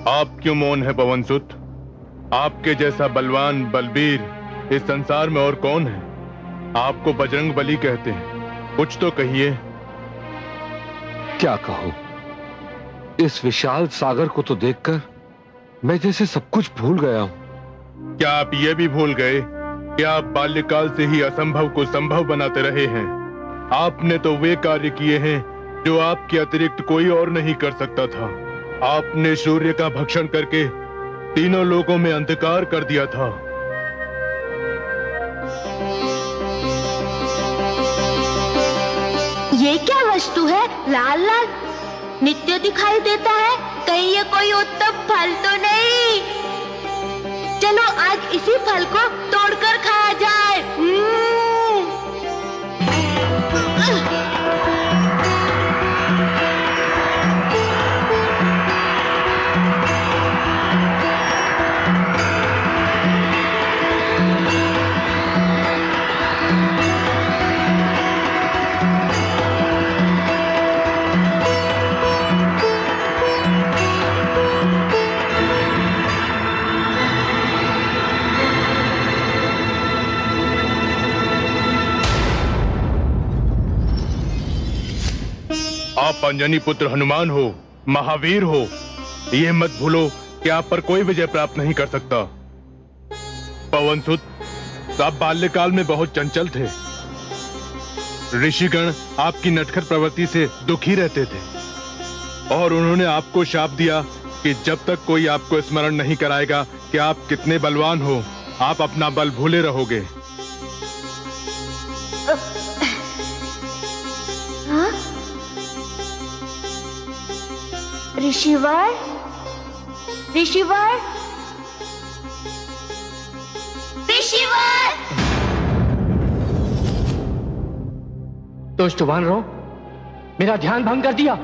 आप क्यों मौन है पवनसुत? आपके जैसा बलवान बलबीर इस संसार में और कौन है? आपको बजरंग बली कहते हैं, कुछ तो कहिए। क्या कहूं? इस विशाल सागर को तो देखकर मैं जैसे सब कुछ भूल गया हूं। क्या आप ये भी भूल गए कि आप बाल्यकाल से ही असंभव को संभव बनाते रहे हैं? आपने तो वे कार्य किए हैं जो आपके अतिरिक्त कोई और नहीं कर सकता था। आपने सूर्य का भक्षण करके तीनों लोगों में अंधकार कर दिया था। ये क्या वस्तु है? लाल लाल नित्य दिखाई देता है। कहीं ये कोई उत्तम फल तो नहीं? चलो आज इसी फल को तोड़कर खाया जाए। आप अंजनी पुत्र हनुमान हो, महावीर हो। ये मत भूलो कि आप पर कोई विजय प्राप्त नहीं कर सकता। पवनसुत, आप बाल्यकाल में बहुत चंचल थे। ऋषिगण आपकी नटखट प्रवृत्ति से दुखी रहते थे और उन्होंने आपको शाप दिया कि जब तक कोई आपको स्मरण नहीं कराएगा कि आप कितने बलवान हो, आप अपना बल भूले रहोगे। ऋषिवर, ऋषिवर, ऋषिवर! दुष्ट वानरों, मेरा ध्यान भंग कर दिया।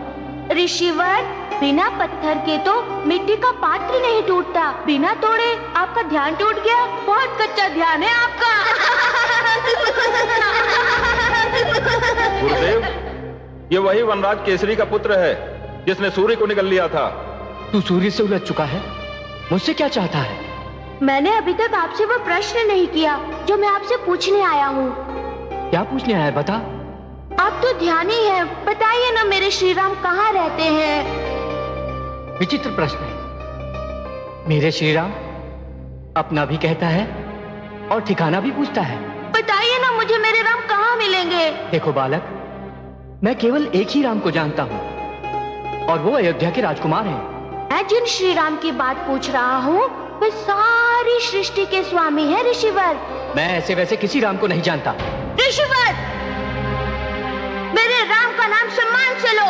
ऋषिवर, बिना पत्थर के तो मिट्टी का पात्र नहीं टूटता। बिना तोड़े आपका ध्यान टूट गया। बहुत कच्चा ध्यान है आपका। गुरुदेव, ये वही वनराज केसरी का पुत्र है जिसने सूर्य को निगल लिया था। तू सूर्य से उलझ चुका है, मुझसे क्या चाहता है? मैंने अभी तक आपसे वो प्रश्न नहीं किया जो मैं आपसे पूछने आया हूँ। क्या पूछने आया है, बता। आप तो ध्यानी हैं, बताइए ना मेरे श्री राम कहाँ रहते हैं? विचित्र प्रश्न है। मेरे श्री राम अपना भी कहता है और ठिकाना भी पूछता है। बताइए ना मुझे मेरे राम कहाँ मिलेंगे? देखो बालक, मैं केवल एक ही राम को जानता हूँ और वो अयोध्या के राजकुमार हैं। मैं जिन श्री राम की बात पूछ रहा हूँ वे सारी सृष्टि के स्वामी हैं ऋषिवर। मैं ऐसे वैसे किसी राम को नहीं जानता। ऋषिवर, मेरे राम का नाम सम्मान से लो।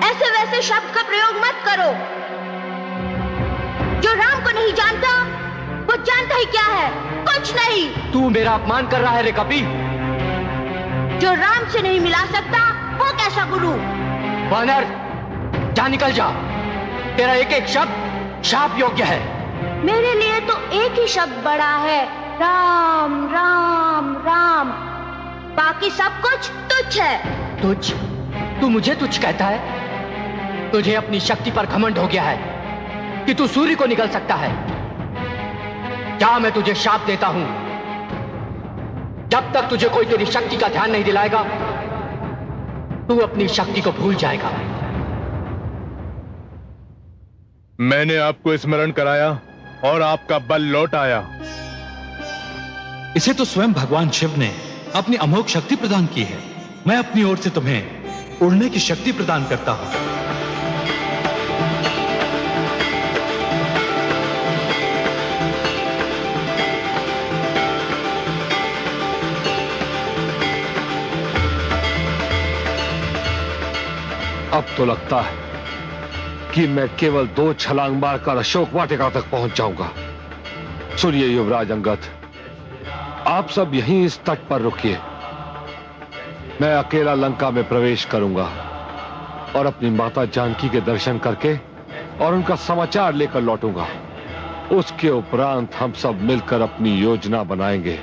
ऐसे वैसे शब्द का प्रयोग मत करो। जो राम को नहीं जानता वो जानता ही क्या है? कुछ नहीं। तू मेरा अपमान कर रहा है रे कपी। जो राम से नहीं मिला सकता वो कैसा गुरु? वानर, जा निकल जा। तेरा एक एक शब्द शाप योग्य है। मेरे लिए तो एक ही शब्द बड़ा है, राम राम राम। बाकी सब कुछ तुच्छ है। तुच्छ? तू मुझे तुच्छ कहता है? तुझे अपनी शक्ति पर घमंड हो गया है कि तू सूर्य को निगल सकता है। क्या मैं तुझे शाप देता हूं? जब तक तुझे कोई तेरी शक्ति का ध्यान नहीं दिलाएगा तू अपनी शक्ति को भूल जाएगा। मैंने आपको स्मरण कराया और आपका बल लौट आया। इसे तो स्वयं भगवान शिव ने अपनी अमोघ शक्ति प्रदान की है। मैं अपनी ओर से तुम्हें उड़ने की शक्ति प्रदान करता हूं। अब तो लगता है कि मैं केवल 2 छलांग मारकर अशोक वाटिका तक पहुंच जाऊंगा। सुनिए युवराज अंगद, आप सब यहीं इस तट पर रुकिए। मैं अकेला लंका में प्रवेश करूंगा और अपनी माता जानकी के दर्शन करके और उनका समाचार लेकर लौटूंगा। उसके उपरांत हम सब मिलकर अपनी योजना बनाएंगे।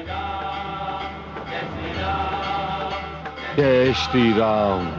जय श्री राम।